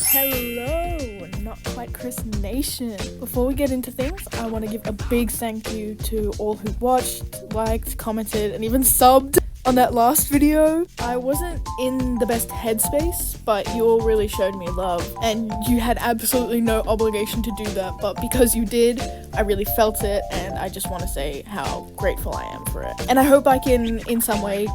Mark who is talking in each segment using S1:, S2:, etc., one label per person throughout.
S1: Hello, Not Quite Chris Nation. Before we get into things, I want to give a big thank you to all who watched, liked, commented, and even subbed on that last video. I wasn't in the best headspace, but you all really showed me love, and you had absolutely no obligation to do that, but because you did, I really felt it, and I just want to say how grateful I am for it. And I hope I can, in some way,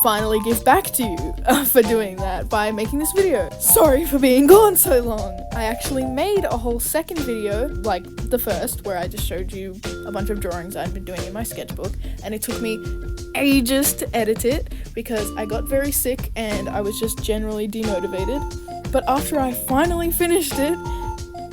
S1: finally give back to you for doing that by making this video. Sorry for being gone so long. I actually made a whole second video, like the first, where I just showed you a bunch of drawings I'd been doing in my sketchbook, and it took me ages to edit it because I got very sick and I was just generally demotivated. But after I finally finished it,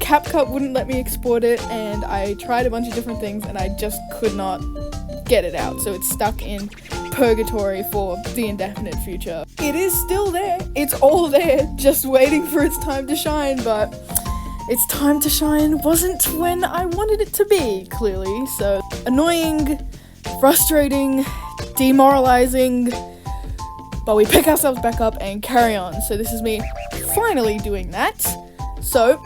S1: CapCut wouldn't let me export it, and I tried a bunch of different things and I just could not get it out, so it's stuck in purgatory for the indefinite future. It is still there, it's all there, just waiting for its time to shine, but its time to shine wasn't when I wanted it to be, clearly. So annoying, frustrating, demoralizing, but we pick ourselves back up and carry on. So this is me finally doing that. So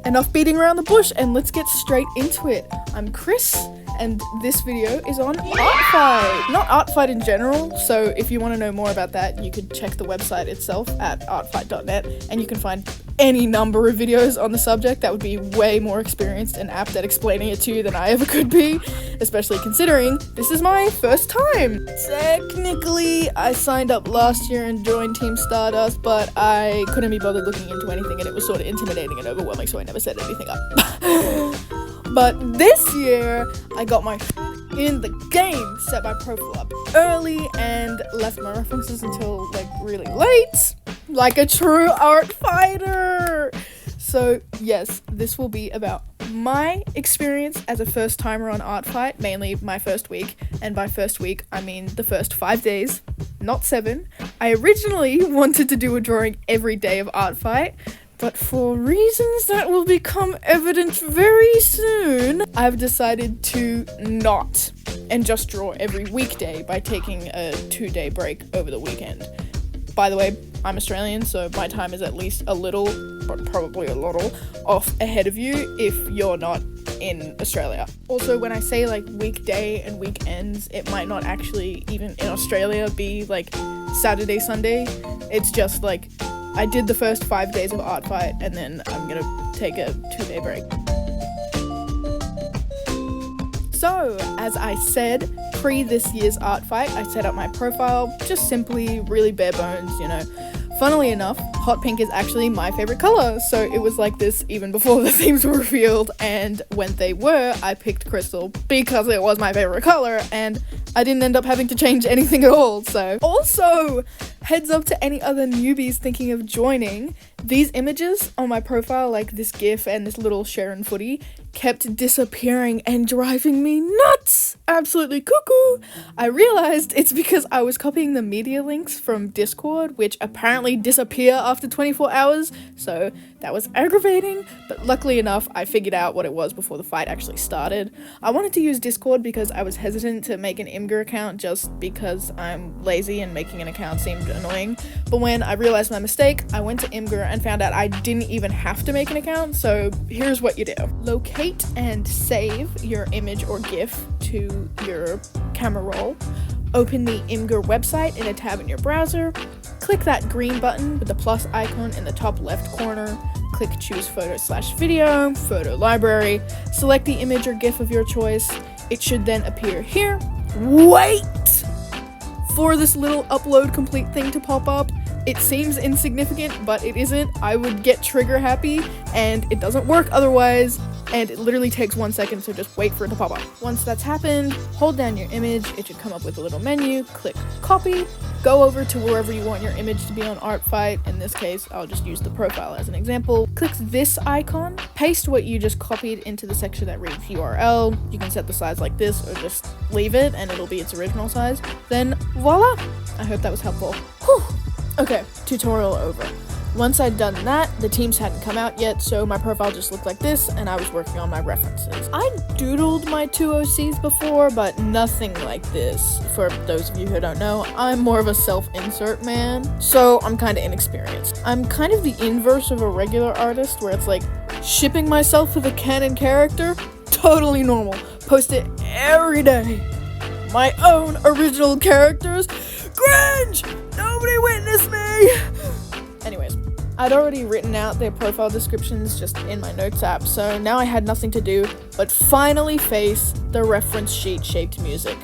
S1: enough beating around the bush and let's get straight into it. I'm Chris, and this video is on ARTFIGHT. Not ARTFIGHT in general, so if you want to know more about that, you could check the website itself at artfight.net, and you can find any number of videos on the subject that would be way more experienced and apt at explaining it to you than I ever could be, especially considering this is my first time. Technically, I signed up last year and joined Team Stardust, but I couldn't be bothered looking into anything, and it was sort of intimidating and overwhelming, so I never set anything up. But this year, I got my in the game, set my profile up early, and left my references until, like, really late, like a true art fighter. So, yes, this will be about my experience as a first-timer on ARTFIGHT, mainly my first week, and by first week, I mean the first 5 days, not 7. I originally wanted to do a drawing every day of ARTFIGHT, but for reasons that will become evident very soon, I've decided to not, and just draw every weekday by taking a 2-day break over the weekend. By the way, I'm Australian, so my time is at least a little, but probably a little, off ahead of you if you're not in Australia. Also, when I say like weekday and weekends, it might not actually even in Australia be like Saturday, Sunday. It's just like I did the first 5 days of ARTFIGHT, and then I'm gonna take a 2-day break. So, as I said, pre this year's ARTFIGHT, I set up my profile, just simply really bare bones, you know. Funnily enough, hot pink is actually my favorite color, so it was like this even before the themes were revealed, and when they were, I picked crystal because it was my favorite color, and I didn't end up having to change anything at all. So also, heads up to any other newbies thinking of joining, these images on my profile, like this gif and this little Sharon footy, kept disappearing and driving me nuts! Absolutely cuckoo! I realized it's because I was copying the media links from Discord, which apparently disappear after 24 hours, so that was aggravating, but luckily enough, I figured out what it was before the fight actually started. I wanted to use Discord because I was hesitant to make an Imgur account just because I'm lazy and making an account seemed annoying, but when I realized my mistake, I went to Imgur and found out I didn't even have to make an account, so here's what you do. Locate and save your image or GIF to your camera roll. Open the Imgur website in a tab in your browser. Click that green button with the plus icon in the top left corner. Click choose photo/video, photo library. Select the image or GIF of your choice. It should then appear here. Wait for this little upload complete thing to pop up. It seems insignificant, but it isn't. I would get trigger happy, and it doesn't work otherwise, and it literally takes 1 second, so just wait for it to pop up. Once that's happened, hold down your image. It should come up with a little menu. Click copy. Go over to wherever you want your image to be on ARTFIGHT. In this case, I'll just use the profile as an example. Click this icon. Paste what you just copied into the section that reads URL. You can set the size like this or just leave it and it'll be its original size. Then voila! I hope that was helpful. Whew. Okay, tutorial over. Once I'd done that, the teams hadn't come out yet, so my profile just looked like this, and I was working on my references. I doodled my 2 OCs before, but nothing like this. For those of you who don't know, I'm more of a self-insert man, so I'm kind of inexperienced. I'm kind of the inverse of a regular artist, where it's like, shipping myself with a canon character, totally normal. Post it every day. My own original characters, cringe! Nobody witness me! Anyways, I'd already written out their profile descriptions just in my notes app, so now I had nothing to do but finally face the reference sheet shaped music.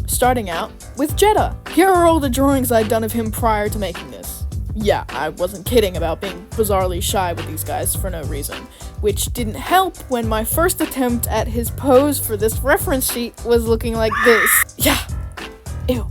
S1: Starting out with Jeddah. Here are all the drawings I'd done of him prior to making this. Yeah, I wasn't kidding about being bizarrely shy with these guys for no reason, which didn't help when my first attempt at his pose for this reference sheet was looking like this. Yeah, ew.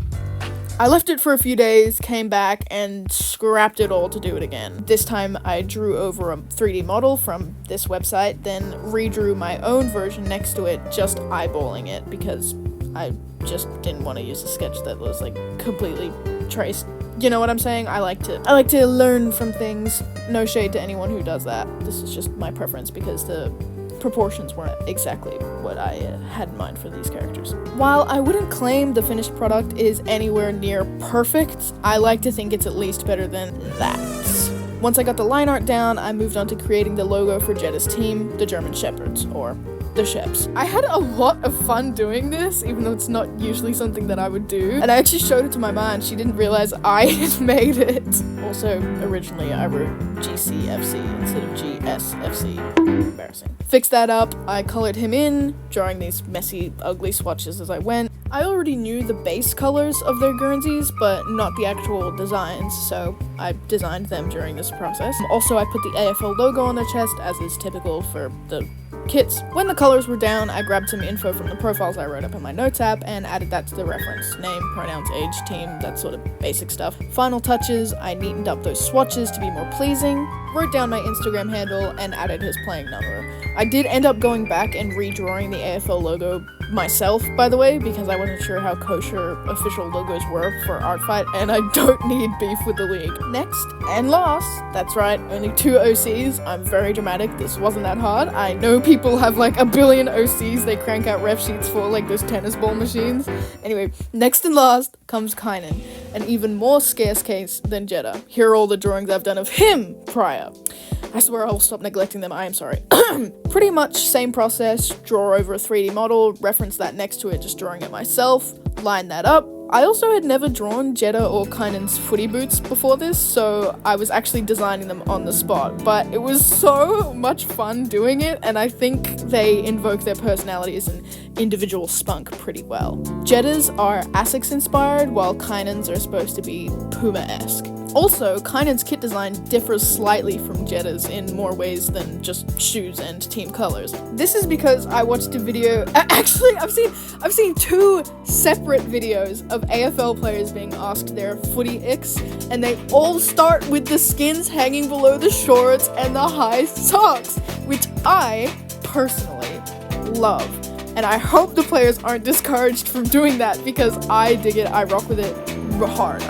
S1: I left it for a few days, came back, and scrapped it all to do it again. This time I drew over a 3D model from this website, then redrew my own version next to it, just eyeballing it, because I just didn't want to use a sketch that was like completely traced. You know what I'm saying? I like to learn from things. No shade to anyone who does that. This is just my preference because the proportions weren't exactly what I had in mind for these characters. While I wouldn't claim the finished product is anywhere near perfect, I like to think it's at least better than that. Once I got the line art down, I moved on to creating the logo for Jeddah's team, the German Shepherds, or the Sheps. I had a lot of fun doing this, even though it's not usually something that I would do. And I actually showed it to my mom, and she didn't realize I had made it. Also, originally I wrote GCFC instead of GSFC. Embarrassing. Fixed that up, I colored him in, drawing these messy, ugly swatches as I went. I already knew the base colors of their Guernseys, but not the actual designs, so I designed them during this process. Also, I put the AFL logo on their chest, as is typical for the kits. When the colors were down, I grabbed some info from the profiles I wrote up in my notes app and added that to the reference. Name, pronouns, age, team, that sort of basic stuff. Final touches, I neatened up those swatches to be more pleasing, wrote down my Instagram handle, and added his playing number. I did end up going back and redrawing the AFL logo myself, by the way, because I wasn't sure how kosher official logos were for ARTFIGHT, and I don't need beef with the league. Next, and last, that's right, only 2 OCs. I'm very dramatic, this wasn't that hard. I know people have like a billion OCs they crank out ref sheets for, like those tennis ball machines. Anyway, next and last comes Kynan, an even more scarce case than Jeddah. Here are all the drawings I've done of him prior. I swear I will stop neglecting them, I am sorry. Pretty much same process, draw over a 3D model, reference that next to it, just drawing it myself, line that up. I also had never drawn Jeddah or Kynan's footy boots before this, so I was actually designing them on the spot, but it was so much fun doing it, and I think they invoke their personalities and individual spunk pretty well. Jeddah's are Asics inspired, while Kynan's are supposed to be Puma-esque. Also, Kynan's kit design differs slightly from Jeddah's in more ways than just shoes and team colors. This is because I watched a video. Actually, I've seen 2 separate videos of AFL players being asked their footy icks, and they all start with the skins hanging below the shorts and the high socks, which I personally love. And I hope the players aren't discouraged from doing that because I dig it. I rock with it hard.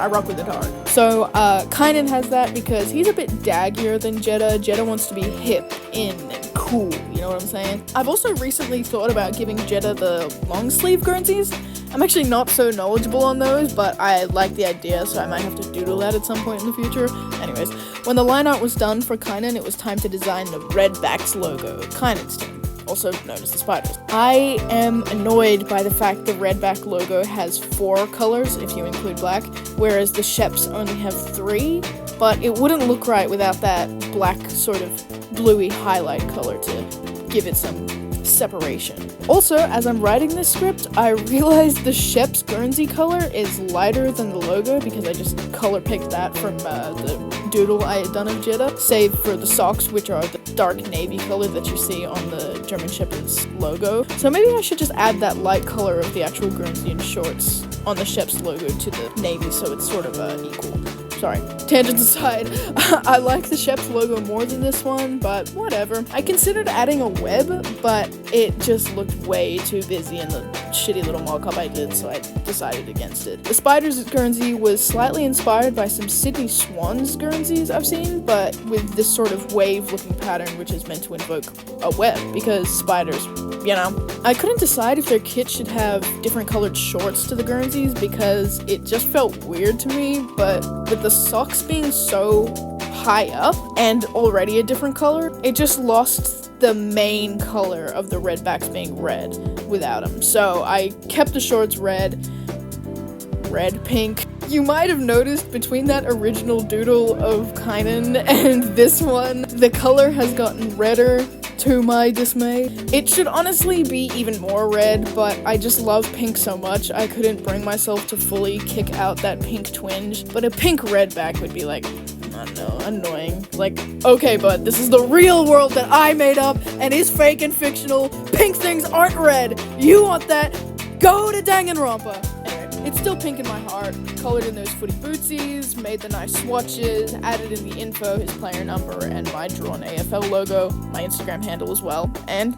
S1: So Kynan has that because he's a bit daggier than Jeddah. Jeddah wants to be hip, in, and cool, you know what I'm saying? I've also recently thought about giving Jeddah the long sleeve Guernseys. I'm actually not so knowledgeable on those, but I like the idea, so I might have to doodle that at some point in the future. Anyways, when the line art was done for Kynan, it was time to design the Redbacks logo, Kynan's team, also known as the Spiders. I am annoyed by the fact the Redback logo has 4 colors, if you include black, whereas the Sheps only have 3, but it wouldn't look right without that black sort of bluey highlight color to give it some separation. Also, as I'm writing this script, I realized the Shep's Guernsey color is lighter than the logo because I just color picked that from the doodle I had done of Jeddah, save for the socks, which are the dark navy color that you see on the German Shepherd's logo. So maybe I should just add that light color of the actual Guernseyan shorts on the Shep's logo to the navy so it's sort of equal. Sorry, tangents aside, I like the Sheps logo more than this one, but whatever. I considered adding a web, but it just looked way too busy and the shitty little mock-up I did, so I decided against it. The Spiders Guernsey was slightly inspired by some Sydney Swans Guernseys I've seen, but with this sort of wave-looking pattern which is meant to invoke a web, because spiders, you know. I couldn't decide if their kit should have different colored shorts to the Guernseys because it just felt weird to me, but with the socks being so high up and already a different color, it just lost the main color of the redbacks being red without them. So I kept the shorts red, pink. You might have noticed between that original doodle of Kynan and this one, the color has gotten redder to my dismay. It should honestly be even more red, but I just love pink so much I couldn't bring myself to fully kick out that pink twinge. But a pink redback would be like, I don't know, annoying. Like, okay, but this is the real world that I made up and is fake and fictional. Pink things aren't red. You want that? Go to Danganronpa. Anyway, it's still pink in my heart. Colored in those footy bootsies, made the nice swatches, added in the info, his player number, and my drawn AFL logo, my Instagram handle as well, and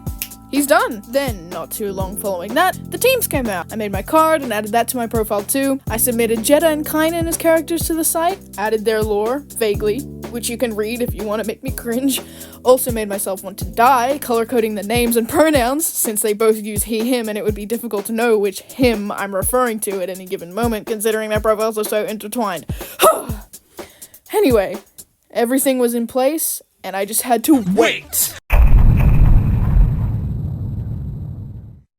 S1: he's done! Then, not too long following that, the teams came out. I made my card and added that to my profile too. I submitted Jeddah and Kynan as characters to the site, added their lore, vaguely, which you can read if you want to make me cringe. Also made myself want to die, color-coding the names and pronouns, since they both use he, him, and it would be difficult to know which him I'm referring to at any given moment, considering their profiles are so intertwined. Anyway, everything was in place, and I just had to wait.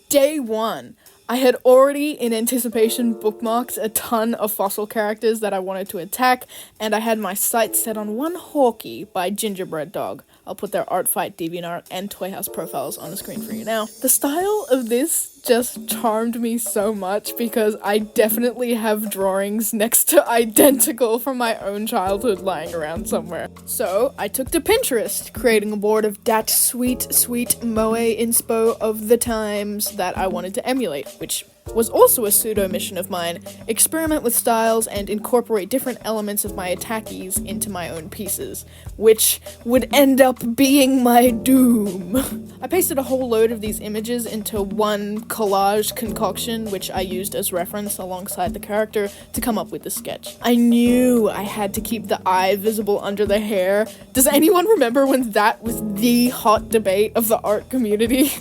S1: Day 1. I had already, in anticipation, bookmarked a ton of fossil characters that I wanted to attack, and I had my sights set on one Hawkeye by Gingerbread-dog. I'll put their ARTFIGHT, DeviantArt, and Toy House profiles on the screen for you now. The style of this just charmed me so much because I definitely have drawings next to identical from my own childhood lying around somewhere. So I took to Pinterest, creating a board of that sweet moe inspo of the times that I wanted to emulate, which was also a pseudo mission of mine: experiment with styles and incorporate different elements of my attackies into my own pieces, which would end up being my doom. I pasted a whole load of these images into one collage concoction, which I used as reference alongside the character to come up with the sketch. I knew I had to keep the eye visible under the hair. Does anyone remember when that was the hot debate of the art community?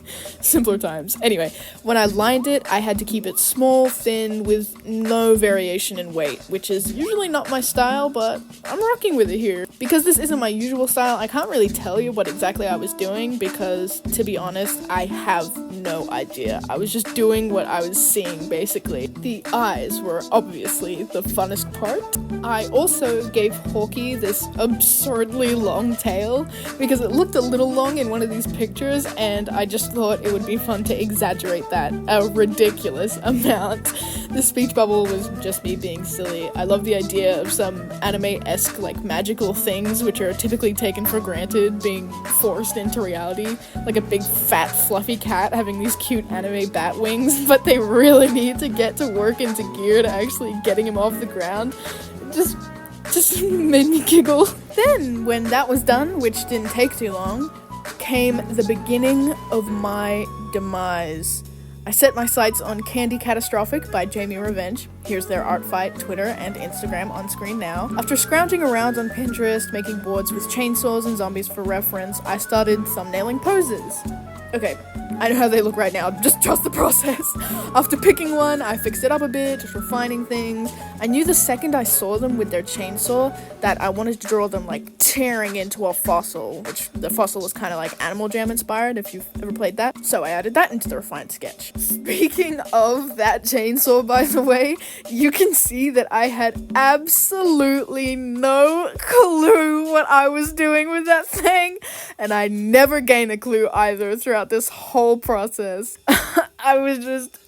S1: Simpler times. Anyway, when I lined it, I had to keep it small, thin, with no variation in weight, which is usually not my style, but I'm rocking with it here. Because this isn't my usual style, I can't really tell you what exactly I was doing because, to be honest, I have no idea. I was just doing what I was seeing, basically. The eyes were obviously the funnest part. I also gave Hawkeye this absurdly long tail because it looked a little long in one of these pictures, and I just thought it would be fun to exaggerate that a ridiculous amount. The speech bubble was just me being silly. I love the idea of some anime-esque, like, magical things which are typically taken for granted being forced into reality, like a big fat fluffy cat having these cute anime bat wings, but they really need to get to work into gear to actually getting him off the ground. Just made me giggle. Then, when that was done, which didn't take too long, came the beginning of my demise. I set my sights on Candy Catastrophic by JamieRevenge. Here's their ARTFIGHT Twitter and Instagram on screen now. After scrounging around on Pinterest, making boards with chainsaws and zombies for reference, I started thumbnailing poses. Okay, I know how they look right now, just trust the process. After picking one, I fixed it up a bit, just refining things. I knew the second I saw them with their chainsaw that I wanted to draw them like tearing into a fossil, which the fossil is kind of like Animal Jam inspired if you've ever played that. So I added that into the refined sketch. Speaking of that chainsaw, by the way, you can see that I had absolutely no clue what I was doing with that thing, and I never gained a clue either throughout this whole process. I was just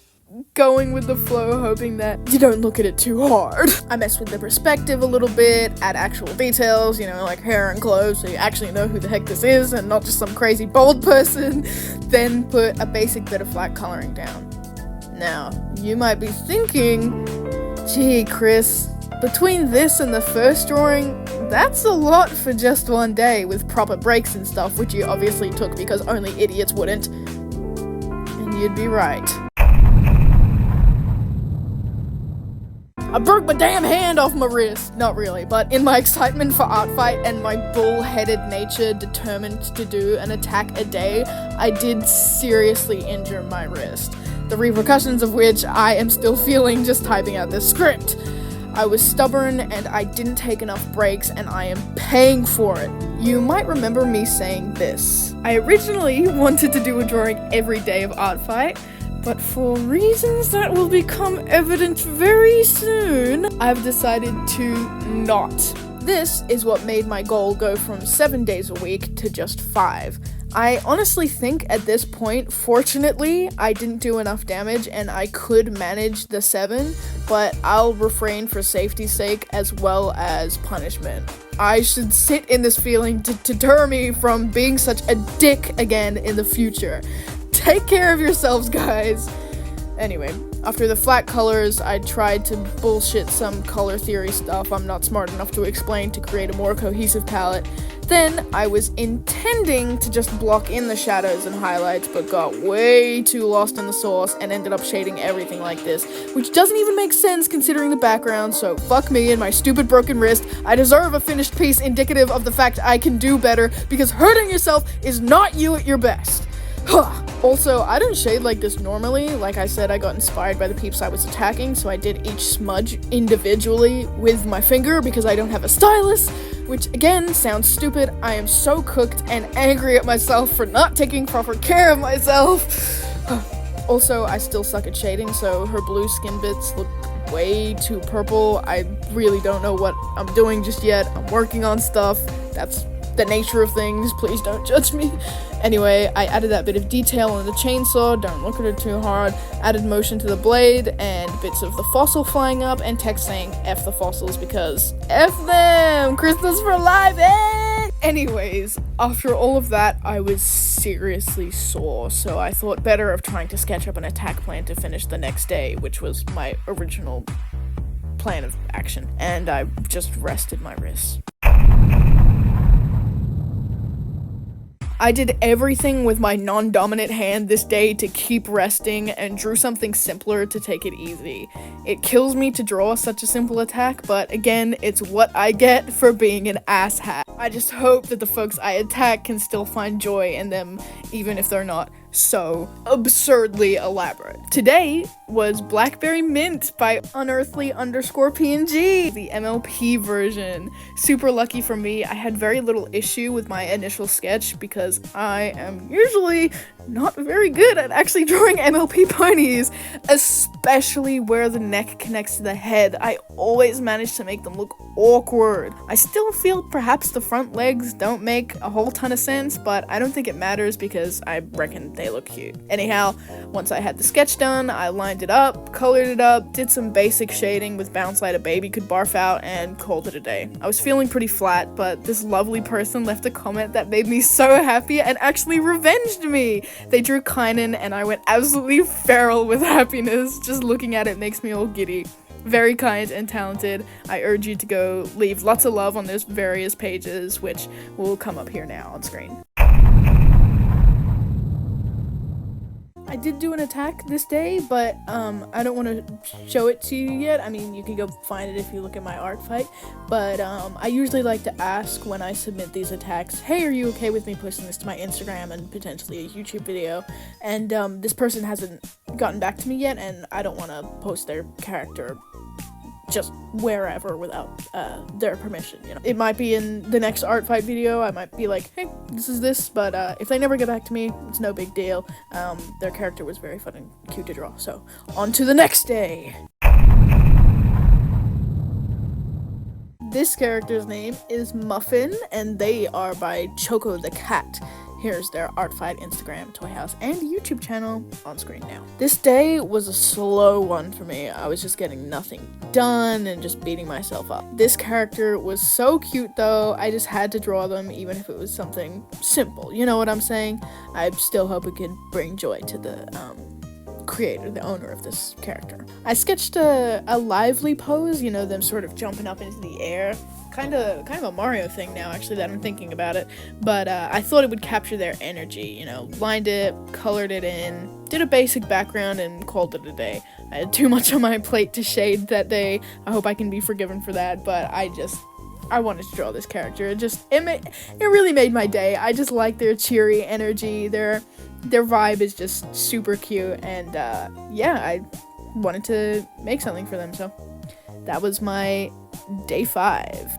S1: going with the flow, hoping that you don't look at it too hard. I messed with the perspective a little bit, add actual details, you know, like hair and clothes, so you actually know who the heck this is and not just some crazy bald person, then put a basic bit of flat coloring down. Now, you might be thinking, gee, Chris, between this and the first drawing, that's a lot for just one day with proper breaks and stuff, which you obviously took because only idiots wouldn't. And you'd be right. I broke my damn hand off my wrist. Not really, but in my excitement for art fight and my bull-headed nature determined to do an attack a day, I did seriously injure my wrist. The repercussions of which I am still feeling just typing out this script. I was stubborn and I didn't take enough breaks and I am paying for it. You might remember me saying this. I originally wanted to do a drawing every day of art fight, but for reasons that will become evident very soon, I've decided to not. This is what made my goal go from 7 days a week to just 5. I honestly think at this point, fortunately, I didn't do enough damage and I could manage the 7, but I'll refrain for safety's sake as well as punishment. I should sit in this feeling to deter me from being such a dick again in the future. Take care of yourselves, guys. Anyway, after the flat colors, I tried to bullshit some color theory stuff I'm not smart enough to explain to create a more cohesive palette. Then I was intending to just block in the shadows and highlights, but got way too lost in the sauce and ended up shading everything like this, which doesn't even make sense considering the background, so fuck me and my stupid broken wrist. I deserve a finished piece indicative of the fact I can do better, because hurting yourself is not you at your best. Also, I don't shade like this normally. Like I said, I got inspired by the peeps I was attacking, so I did each smudge individually with my finger because I don't have a stylus, which again sounds stupid. I am so cooked and angry at myself for not taking proper care of myself. Also, I still suck at shading, so her blue skin bits look way too purple. I really don't know what I'm doing just yet. I'm working on stuff. That's the nature of things. Please don't judge me. Anyway, I added that bit of detail on the chainsaw, don't look at it too hard, added motion to the blade, and bits of the fossil flying up, and text saying F the fossils because F them! Christmas for life, eh? Anyways, after all of that, I was seriously sore, so I thought better of trying to sketch up an attack plan to finish the next day, which was my original plan of action, and I just rested my wrists. I did everything with my non-dominant hand this day to keep resting and drew something simpler to take it easy. It kills me to draw such a simple attack, but again, it's what I get for being an asshat. I just hope that the folks I attack can still find joy in them, even if they're not so absurdly elaborate. Today was Blackberry Mint by unearthly_PNG, the MLP version. Super lucky for me, I had very little issue with my initial sketch because I am usually not very good at actually drawing MLP ponies, especially where the neck connects to the head. I always manage to make them look awkward. I still feel perhaps the front legs don't make a whole ton of sense, but I don't think it matters because I reckon they look cute. Anyhow, once I had the sketch done, I lined it up, colored it up, did some basic shading with bounce light a baby could barf out, and called it a day. I was feeling pretty flat, but this lovely person left a comment that made me so happy and actually revenged me. They drew Kynan and I went absolutely feral with happiness. Just looking at it makes me all giddy. Very kind and talented. I urge you to go leave lots of love on those various pages, which will come up here now on screen. I did do an attack this day, but I don't want to show it to you yet. I mean, you can go find it if you look at my art fight, but I usually like to ask when I submit these attacks, hey, are you okay with me posting this to my Instagram and potentially a YouTube video? And this person hasn't gotten back to me yet, and I don't want to post their character just wherever without their permission, you know. It might be in the next art fight video. I might be like, hey, this is this, but if they never get back to me, it's no big deal. Their character was very fun and cute to draw, so on to the next day. This character's name is Muffin, and they are by Choco the Cat. Here's their art fight Instagram, Toy House, and YouTube channel on screen now. This day was a slow one for me. I was just getting nothing done and just beating myself up. This character was so cute though, I just had to draw them even if it was something simple. You know what I'm saying? I still hope it could bring joy to the creator, the owner of this character. I sketched a lively pose, you know, them sort of jumping up into the air, kind of a Mario thing now, actually, that I'm thinking about it. But I thought it would capture their energy, you know, lined it, colored it in, did a basic background, and called it a day. I had too much on my plate to shade that day. I hope I can be forgiven for that, but I wanted to draw this character. It really made my day. I just like their cheery energy. Their vibe is just super cute, and yeah, I wanted to make something for them, so that was my day 5.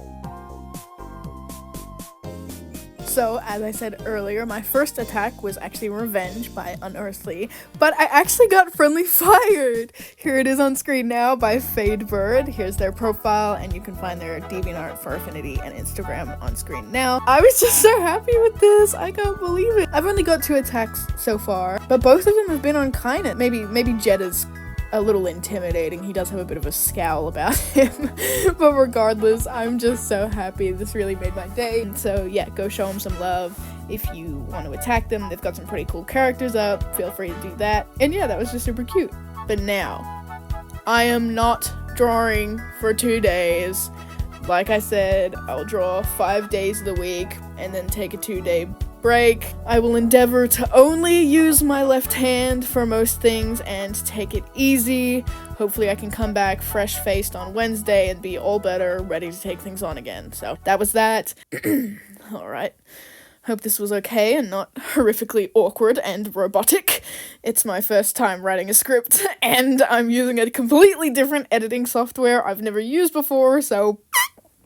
S1: So, as I said earlier, my first attack was actually Revenge by Unearthly, but I actually got friendly fired! Here it is on screen now by Fadebird. Here's their profile, and you can find their DeviantArt, for Affinity, and Instagram on screen now. I was just so happy with this, I can't believe it. I've only got 2 attacks so far, but both of them have been on Kynet. Maybe Jetta's a little intimidating. He does have a bit of a scowl about him. But regardless, I'm just so happy. This really made my day. So yeah, go show him some love. If you want to attack them, they've got some pretty cool characters up. Feel free to do that. And yeah, that was just super cute. But now, I am not drawing for 2 days. Like I said, I'll draw 5 days of the week and then take a 2-day break. I will endeavor to only use my left hand for most things and take it easy. Hopefully I can come back fresh-faced on Wednesday and be all better, ready to take things on again. So that was that. Alright. Hope this was okay and not horrifically awkward and robotic. It's my first time writing a script, and I'm using a completely different editing software I've never used before, so